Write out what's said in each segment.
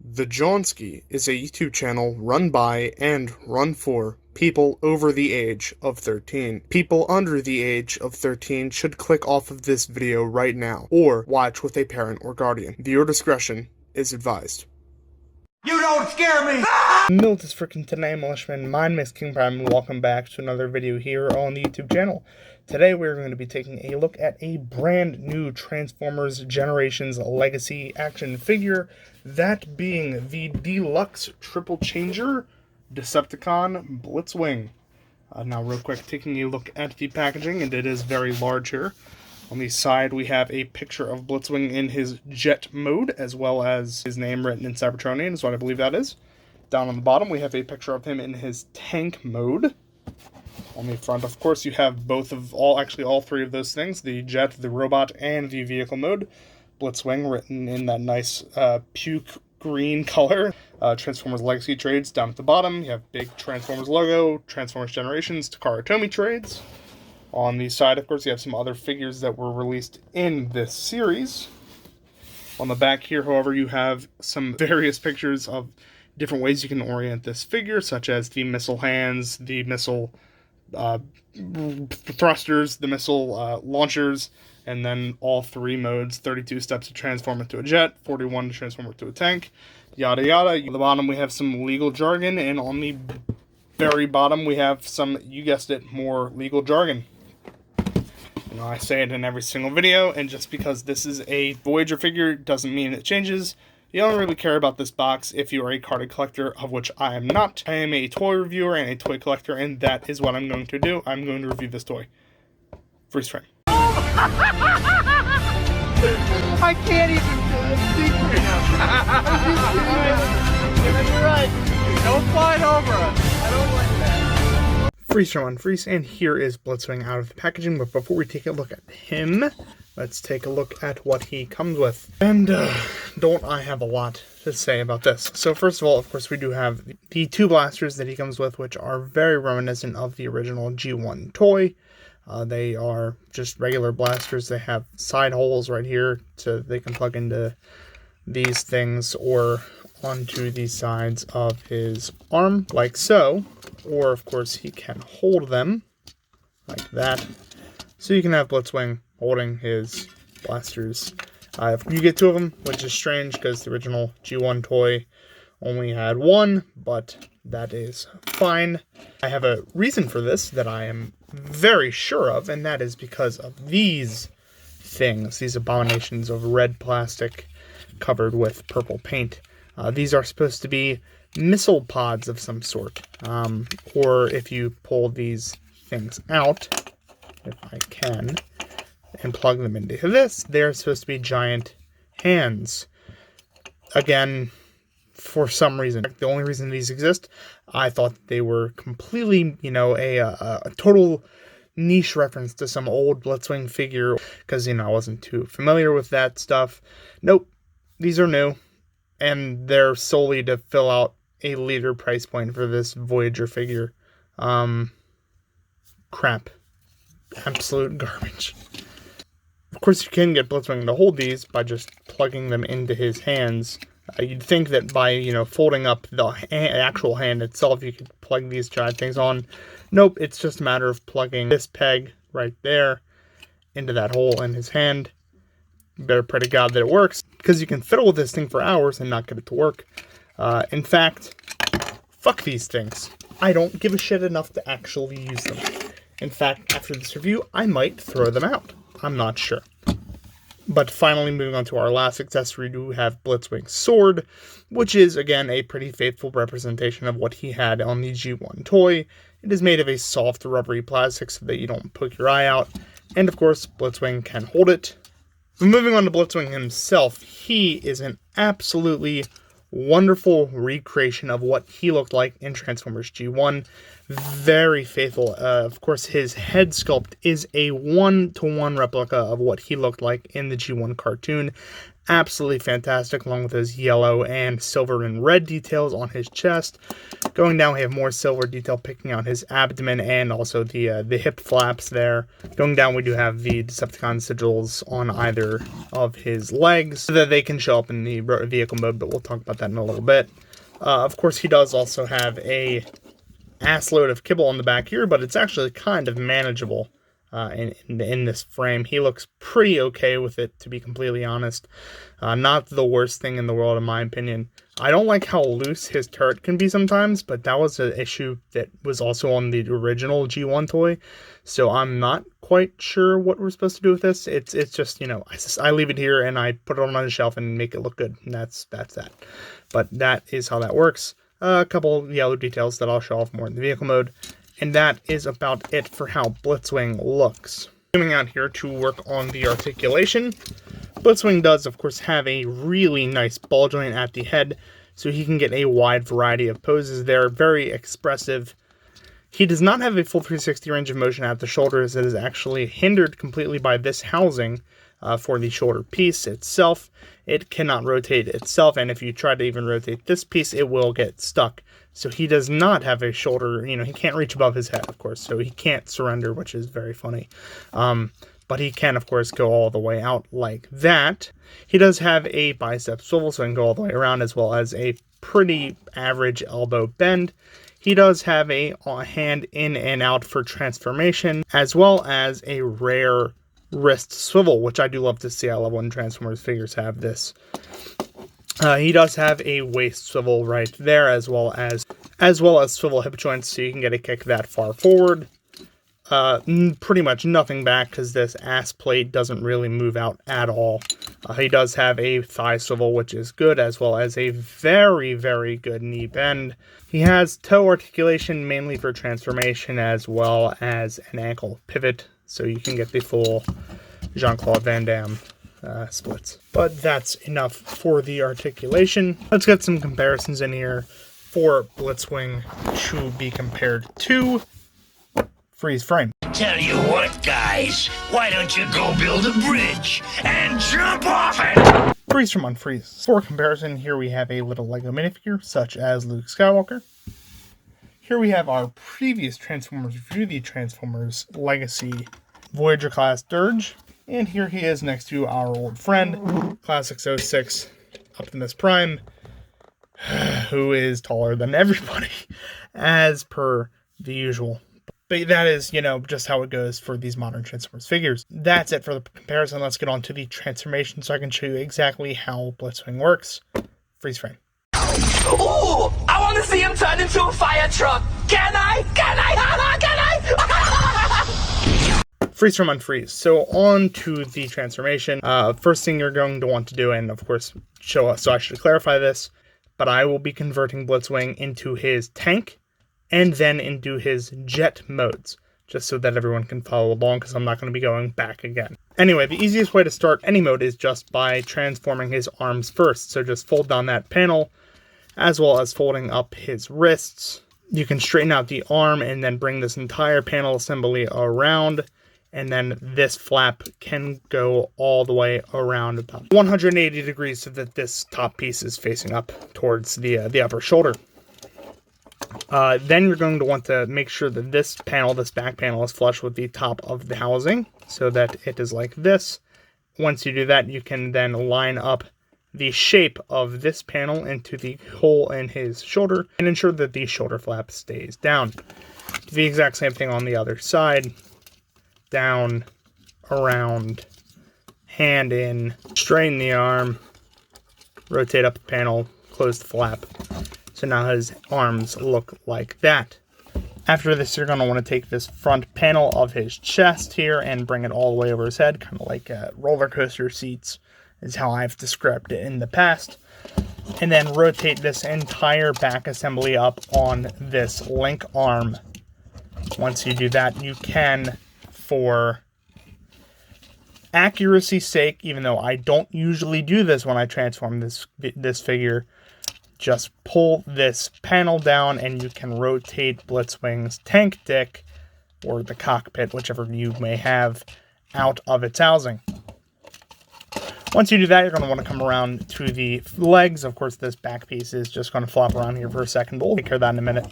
The Johnski is a YouTube channel run by and run for people over the age of 13. People under the age of 13 should click off of this video right now, or watch with a parent or guardian. Viewer discretion is advised. You don't scare me! Milt is freaking today, Militiaman. My name is King Prime, and welcome back to another video here on the YouTube channel. Today we're going to be taking a look at a brand new Transformers Generations Legacy action figure, that being the Deluxe Triple Changer Decepticon Blitzwing. Now real quick, taking a look at the packaging, and it is very large here. On the side, we have a picture of Blitzwing in his jet mode, as well as his name written in Cybertronian, is what I believe that is. Down on the bottom, we have a picture of him in his tank mode. On the front, of course, you have all three of those things, the jet, the robot, and the vehicle mode. Blitzwing written in that nice puke green color. Transformers Legacy trades down at the bottom. You have big Transformers logo, Transformers Generations, Takara Tomy trades. On the side, of course, you have some other figures that were released in this series. On the back here, however, you have some various pictures of different ways you can orient this figure, such as the missile hands, the missile thrusters, the missile launchers, and then all three modes: 32 steps to transform into a jet, 41 to transform into a tank, yada yada. On the bottom, we have some legal jargon, and on the very bottom, we have some, you guessed it, more legal jargon. You know, I say it in every single video, and just because this is a Voyager figure doesn't mean it changes. You don't really care about this box if you are a carded collector, of which I am not. I am a toy reviewer and a toy collector, and that is what I'm going to do. I'm going to review this toy. Freeze frame. I can't even think right now. You're right. Don't fly it over us. I don't like that. Freeze frame on freeze, and here is Blitzwing out of the packaging. But before we take a look at him, let's take a look at what he comes with. And don't I have a lot to say about this. So first of all, of course, we do have the two blasters that he comes with, which are very reminiscent of the original G1 toy. They are just regular blasters. They have side holes right here so they can plug into these things or onto the sides of his arm, like so. Or, of course, he can hold them like that. So you can have Blitzwing holding his blasters. You get two of them, which is strange because the original G1 toy only had one, but that is fine. I have a reason for this that I am very sure of, and that is because of these things, these abominations of red plastic covered with purple paint. These are supposed to be missile pods of some sort, or if you pull these things out, if I can, and plug them into this, they're supposed to be giant hands. Again, for some reason, the only reason these exist, I thought they were completely, a total niche reference to some old Blitzwing figure, because, I wasn't too familiar with that stuff. Nope, these are new, and they're solely to fill out a leader price point for this Voyager figure. Crap. Absolute garbage. Of course, you can get Blitzwing to hold these by just plugging them into his hands. You'd think that by, folding up the actual hand itself, you could plug these giant things on. Nope, it's just a matter of plugging this peg right there into that hole in his hand. You better pray to God that it works, because you can fiddle with this thing for hours and not get it to work. In fact, fuck these things. I don't give a shit enough to actually use them. In fact, after this review, I might throw them out. I'm not sure. But finally, moving on to our last accessory, we do have Blitzwing's sword, which is, again, a pretty faithful representation of what he had on the G1 toy. It is made of a soft, rubbery plastic so that you don't poke your eye out. And, of course, Blitzwing can hold it. But moving on to Blitzwing himself, he is an absolutely wonderful recreation of what he looked like in Transformers G1. Very faithful. Of course, his head sculpt is a 1-to-1 replica of what he looked like in the G1 cartoon. absolutely fantastic, along with those yellow and silver and red details on his chest. Going down, we have more silver detail picking out his abdomen and also the hip flaps there. Going down, we do have the Decepticon sigils on either of his legs so that they can show up in the vehicle mode, but we'll talk about that in a little bit. Of course, he does also have a assload of kibble on the back here, but it's actually kind of manageable. In this frame, he looks pretty okay with it, to be completely honest. Not the worst thing in the world, in my opinion. I don't like how loose his turret can be sometimes, but that was an issue that was also on the original G1 toy, so I'm not quite sure what we're supposed to do with this. It's just, you know, I leave it here and I put it on the shelf and make it look good, and that's that. But that is how that works. A couple yellow details that I'll show off more in the vehicle mode. And that is about it for how Blitzwing looks. Zooming out here to work on the articulation. Blitzwing does, of course, have a really nice ball joint at the head, so he can get a wide variety of poses there. Very expressive. He does not have a full 360 range of motion at the shoulders. It is actually hindered completely by this housing for the shoulder piece itself. It cannot rotate itself, and if you try to even rotate this piece, it will get stuck. So he does not have a shoulder, you know, he can't reach above his head, of course, so he can't surrender, which is very funny. But he can, of course, go all the way out like that. He does have a bicep swivel, so he can go all the way around, as well as a pretty average elbow bend. He does have a hand in and out for transformation, as well as a rare wrist swivel, which I do love to see. I love when Transformers figures have this. He does have a waist swivel right there, as well as swivel hip joints, so you can get a kick that far forward. Pretty much nothing back, because this ass plate doesn't really move out at all. He does have a thigh swivel, which is good, as well as a very, very good knee bend. He has toe articulation, mainly for transformation, as well as an ankle pivot, so you can get the full Jean-Claude Van Damme splits. But that's enough for the articulation. Let's get some comparisons in here for Blitzwing to be compared to Freeze Frame. Tell you what, guys, why don't you go build a bridge and jump off it? Freeze from Unfreeze. For comparison, here we have a little Lego minifigure, such as Luke Skywalker. Here we have our previous Transformers review, the Transformers Legacy Voyager class Dirge. And here he is next to our old friend, Classics 06 Optimus Prime, who is taller than everybody, as per the usual. But that is, you know, just how it goes for these modern Transformers figures. That's it for the comparison. Let's get on to the transformation so I can show you exactly how Blitzwing works. Freeze frame. Ooh, I want to see him turn into a fire truck. Can I? Can I? Can I? Freeze from unfreeze. So on to the transformation. First thing you're going to want to do, and of course show us, so I should clarify this, but I will be converting Blitzwing into his tank and then into his jet modes, just so that everyone can follow along, because I'm not going to be going back again. Anyway, the easiest way to start any mode is just by transforming his arms first. So just fold down that panel, as well as folding up his wrists. You can straighten out the arm and then bring this entire panel assembly around, and then this flap can go all the way around about 180 degrees so that this top piece is facing up towards the upper shoulder. Then you're going to want to make sure that this back panel is flush with the top of the housing, so that it is like this. Once you do that, you can then line up the shape of this panel into the hole in his shoulder and ensure that the shoulder flap stays down. Do the exact same thing on the other side. Down, around, hand in, straighten the arm, rotate up the panel, close the flap. So now his arms look like that. After this, you're going to want to take this front panel of his chest here and bring it all the way over his head, kind of like roller coaster seats is how I've described it in the past. And then rotate this entire back assembly up on this link arm. Once you do that, you can, for accuracy's sake, even though I don't usually do this when I transform this figure, just pull this panel down and you can rotate Blitzwing's tank dick, or the cockpit, whichever you may have, out of its housing. Once you do that, you're going to want to come around to the legs. Of course, this back piece is just going to flop around here for a second, but we'll take care of that in a minute.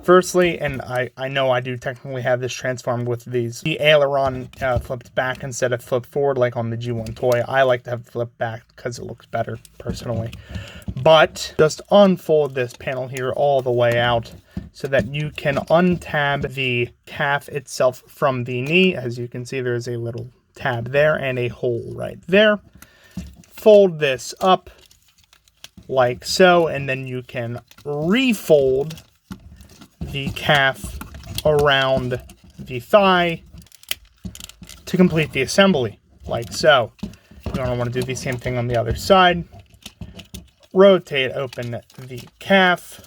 Firstly, and I know I do technically have this transformed with the aileron flipped back instead of flipped forward like on the G1 toy. I like to have it flipped back because it looks better, personally. But just unfold this panel here all the way out so that you can untab the calf itself from the knee. As you can see, there's a little tab there and a hole right there. Fold this up like so, and then you can refold the calf around the thigh to complete the assembly, like so. You're going to want to do the same thing on the other side. Rotate open the calf,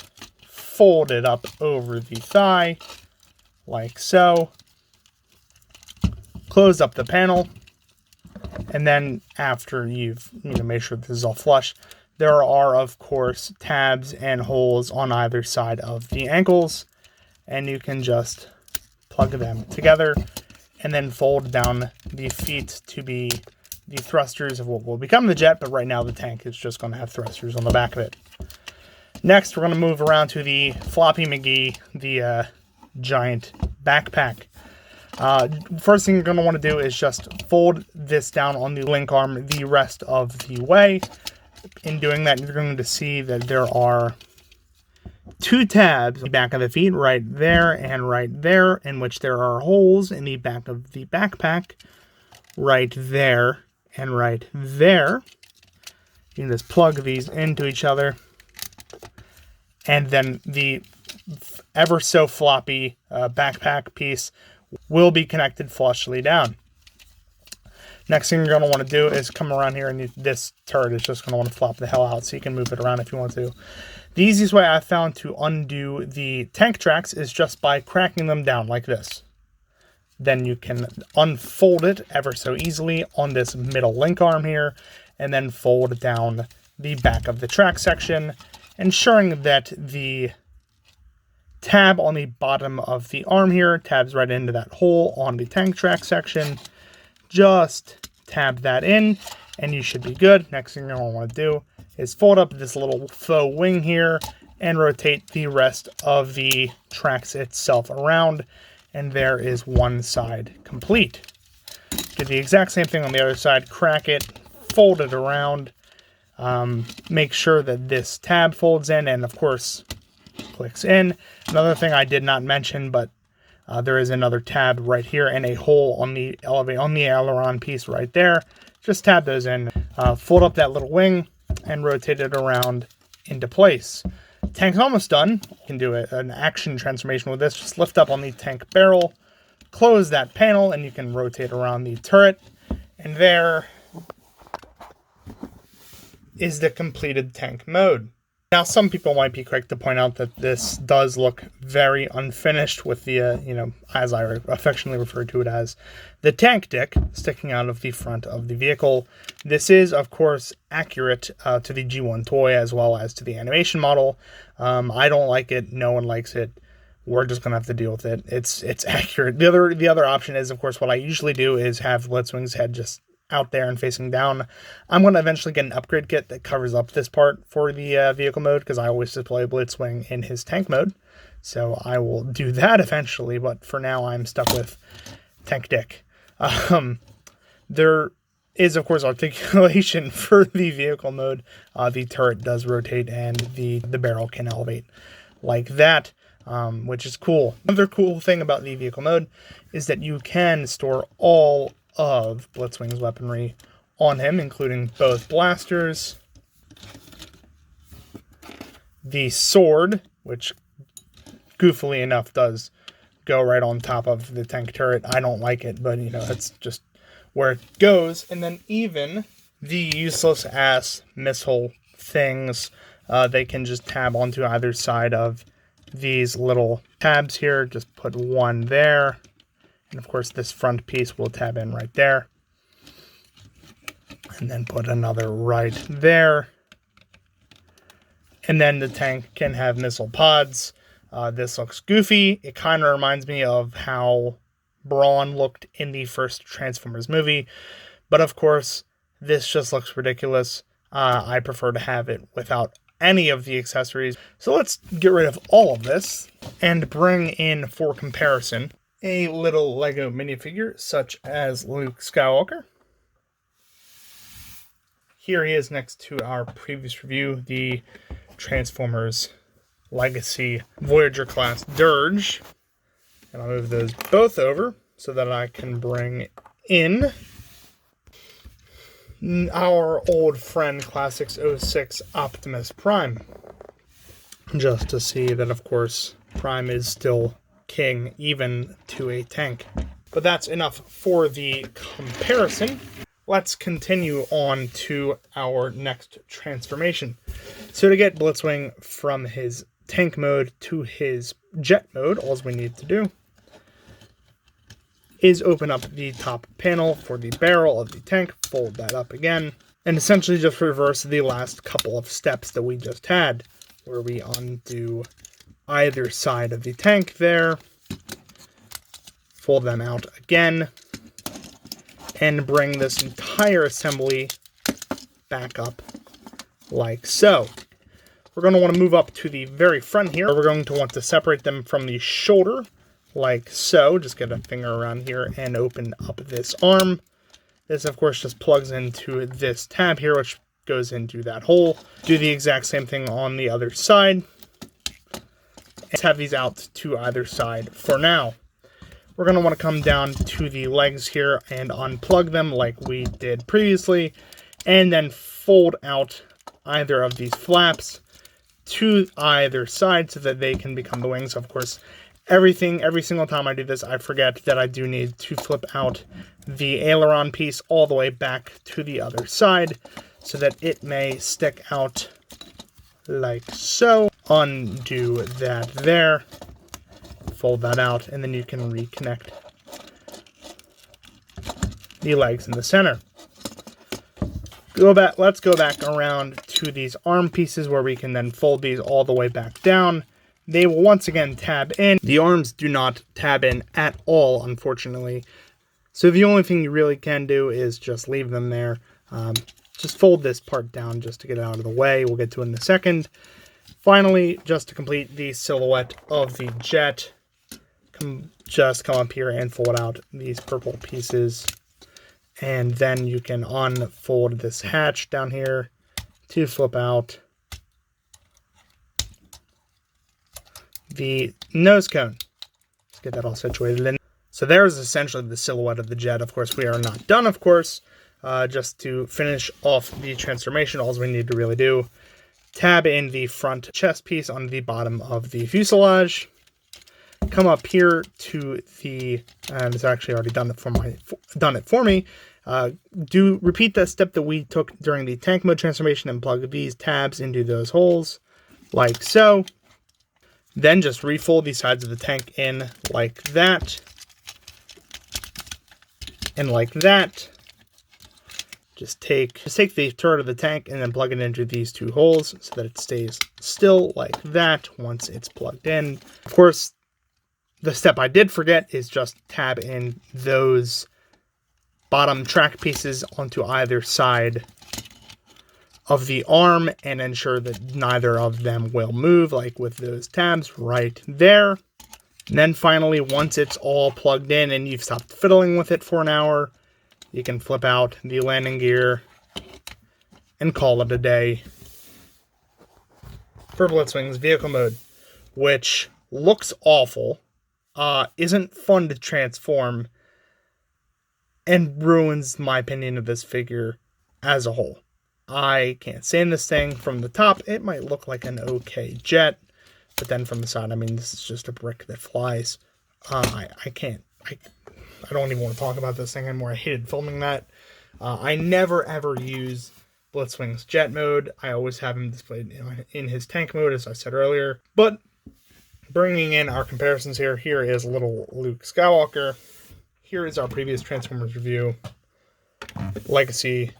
fold it up over the thigh, like so. Close up the panel, and then after you've made sure this is all flush, there are, of course, tabs and holes on either side of the ankles, and you can just plug them together and then fold down the feet to be the thrusters of what will become the jet, but right now the tank is just going to have thrusters on the back of it. Next, we're going to move around to the Floppy McGee, the giant backpack. First thing you're going to want to do is just fold this down on the link arm the rest of the way. In doing that, you're going to see that there are two tabs on the back of the feet, right there and right there, in which there are holes in the back of the backpack, right there and right there. You can just plug these into each other, and then the ever so floppy backpack piece will be connected flushly down. Next thing you're going to want to do is come around here, and this turret is just going to want to flop the hell out, so you can move it around if you want to. The easiest way I've found to undo the tank tracks is just by cracking them down like this. Then you can unfold it ever so easily on this middle link arm here, and then fold down the back of the track section, ensuring that the tab on the bottom of the arm here tabs right into that hole on the tank track section. Just tab that in, and you should be good. Next thing you're going to want to do is fold up this little faux wing here and rotate the rest of the tracks itself around, and there is one side complete. Do the exact same thing on the other side. Crack it, fold it around, make sure that this tab folds in and, of course, clicks in. Another thing I did not mention, but there is another tab right here and a hole on the aileron piece right there. Just tab those in, fold up that little wing, and rotate it around into place. Tank's almost done. You can do an action transformation with this. Just lift up on the tank barrel, close that panel, and you can rotate around the turret. And there is the completed tank mode. Now, some people might be quick to point out that this does look very unfinished with the, as I affectionately refer to it as, the tank dick sticking out of the front of the vehicle. This is, of course, accurate to the G1 toy as well as to the animation model. I don't like it. No one likes it. We're just going to have to deal with it. It's accurate. The other option is, of course, what I usually do is have Blitzwing's head just out there and facing down. I'm going to eventually get an upgrade kit that covers up this part for the vehicle mode, because I always display Blitzwing in his tank mode. So I will do that eventually, but for now I'm stuck with tank dick. There is, of course, articulation for the vehicle mode. The turret does rotate and the barrel can elevate like that, which is cool. Another cool thing about the vehicle mode is that you can store all of Blitzwing's weaponry on him, including both blasters, the sword, which goofily enough does go right on top of the tank turret. I don't like it, but that's just where it goes. And then even the useless ass missile things, they can just tab onto either side of these little tabs here. Just put one there. And of course, this front piece will tab in right there. And then put another right there. And then the tank can have missile pods. This looks goofy. It kind of reminds me of how Brawn looked in the first Transformers movie. But of course, This just looks ridiculous. I prefer to have it without any of the accessories. So let's get rid of all of this and bring in, for comparison, a little Lego minifigure such as Luke Skywalker. Here he is next to our previous review, the Transformers Legacy Voyager class Dirge. And I'll move those both over so that I can bring in our old friend Classics 06 Optimus Prime. Just to see that, of course, Prime is still king, even to a tank. But that's enough for the comparison. Let's continue on to our next transformation. So to get Blitzwing from his tank mode to his jet mode, all we need to do is open up the top panel for the barrel of the tank, fold that up again, and essentially just reverse the last couple of steps that we just had, where we undo either side of the tank there, fold them out again, and bring this entire assembly back up like so. We're going to want to move up to the very front here. We're going to want to separate them from the shoulder like so. Just get a finger around here and open up this arm. This, of course, just plugs into this tab here, which goes into that hole. Do the exact same thing on the other side. And have these out to either side for now. We're going to want to come down to the legs here and unplug them like we did previously, and then fold out either of these flaps to either side so that they can become the wings. Of course, every single time I do this, I forget that I do need to flip out the aileron piece all the way back to the other side so that it may stick out like so. Undo that there. Fold that out, and then you can reconnect the legs in the center. Let's go back around to these arm pieces where we can then fold these all the way back down. They will once again tab in. The arms do not tab in at all, unfortunately. So the only thing you really can do is just leave them there. Just fold this part down just to get it out of the way. We'll get to it in a second. Finally, just to complete the silhouette of the jet, just come up here and fold out these purple pieces, and then you can unfold this hatch down here to flip out the nose cone. Let's get that all situated in. So there's essentially the silhouette of the jet. Of course, we are not done, of course. Just to finish off the transformation, all we need to really do, tab in the front chest piece on the bottom of the fuselage. Come up here to the, and it's actually already done it for me. Repeat that step that we took during the tank mode transformation and plug these tabs into those holes, like so. Then just refold the sides of the tank in like that, and like that. Just take the turret of the tank and then plug it into these two holes so that it stays still like that once it's plugged in. Of course, the step I did forget is just tab in those bottom track pieces onto either side of the arm and ensure that neither of them will move, like with those tabs right there. And then finally, once it's all plugged in and you've stopped fiddling with it for an hour, you can flip out the landing gear and call it a day for Blitzwing's vehicle mode, which looks awful, isn't fun to transform, and ruins my opinion of this figure as a whole. I can't stand this thing. From the top, it might look like an okay jet, but then from the side, I mean, this is just a brick that flies. I don't even want to talk about this thing anymore. I hated filming that. I never ever use Blitzwing's jet mode. I always have him displayed in his tank mode, as I said earlier. But bringing in our comparisons here, here is little Luke Skywalker. Here is our previous Transformers review, Legacy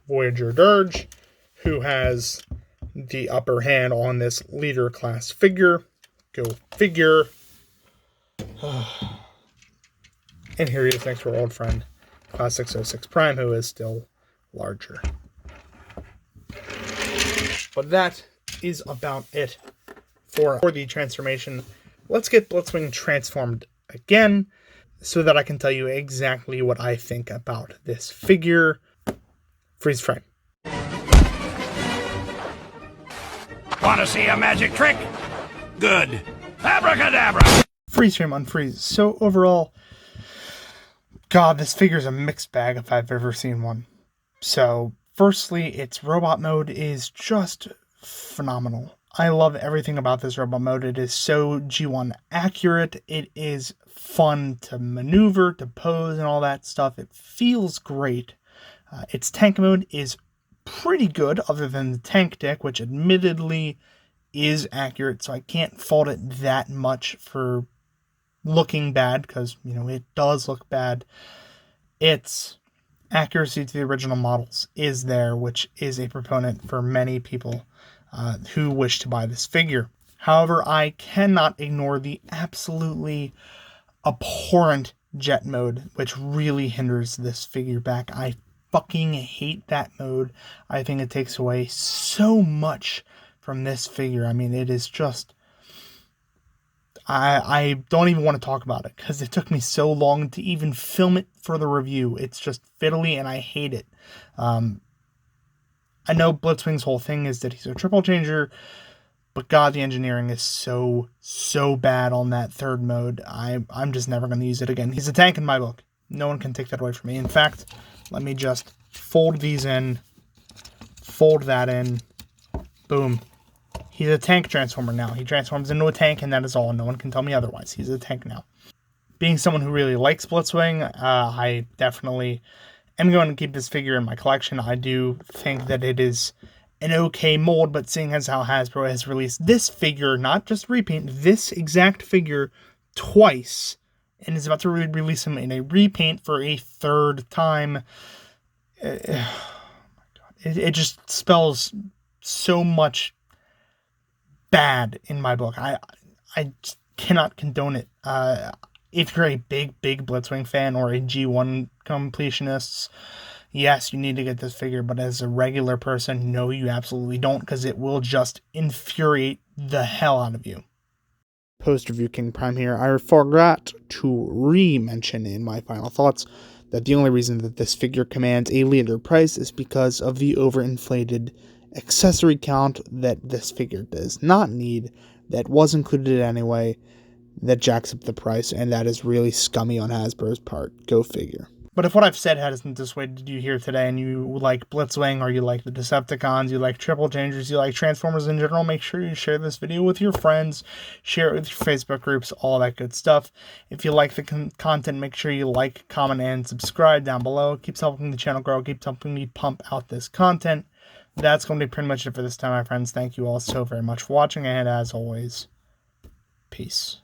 Voyager Dirge, who has the upper hand on this leader class figure. Go figure. And here he is next to our old friend, Classics 06 Prime, who is still larger. But that is about it for the transformation. Let's get Blitzwing transformed again so that I can tell you exactly what I think about this figure. Freeze frame. Want to see a magic trick? Good. Abracadabra! Freeze frame, unfreeze. So overall, God, this figure's a mixed bag if I've ever seen one. So, firstly, its robot mode is just phenomenal. I love everything about this robot mode. It is so G1 accurate. It is fun to maneuver, to pose, and all that stuff. It feels great. Its tank mode is pretty good, other than the tank deck, which admittedly is accurate, so I can't fault it that much for looking bad, because, you know, it does look bad. Its accuracy to the original models is there, which is a proponent for many people who wish to buy this figure. However, I cannot ignore the absolutely abhorrent jet mode, which really hinders this figure back. I fucking hate that mode. I think it takes away so much from this figure. I mean, it is just... I don't even want to talk about it, because it took me so long to even film it for the review. It's just fiddly, and I hate it. I know Blitzwing's whole thing is that he's a triple changer, but God, the engineering is so bad on that third mode. I'm just never going to use it again. He's a tank in my book. No one can take that away from me. In fact, let me just fold these in, fold that in, boom. He's a tank transformer now. He transforms into a tank, and that is all. No one can tell me otherwise. He's a tank now. Being someone who really likes Blitzwing, I definitely am going to keep this figure in my collection. I do think that it is an okay mold, but seeing as how Hasbro has released this figure, not just repaint, this exact figure twice, and is about to release him in a repaint for a third time, oh my God. It just spells so much bad in my book. I cannot condone it. If you're a big Blitzwing fan or a G1 completionist, yes, you need to get this figure, but as a regular person, no, you absolutely don't, because it will just infuriate the hell out of you. Post-review King Prime here. I forgot to re-mention in my final thoughts that the only reason that this figure commands a leader price is because of the overinflated accessory count that this figure does not need, that was included anyway, that jacks up the price, and that is really scummy on Hasbro's part. Go figure. But if what I've said hasn't dissuaded you here today, and you like Blitzwing, or you like the Decepticons, you like Triple Changers, you like Transformers in general, make sure you share this video with your friends, share it with your Facebook groups, all that good stuff. If you like the content, make sure you like, comment, and subscribe down below. It keeps helping the channel grow, keeps helping me pump out this content. That's going to be pretty much it for this time, my friends. Thank you all so very much for watching, and as always, peace.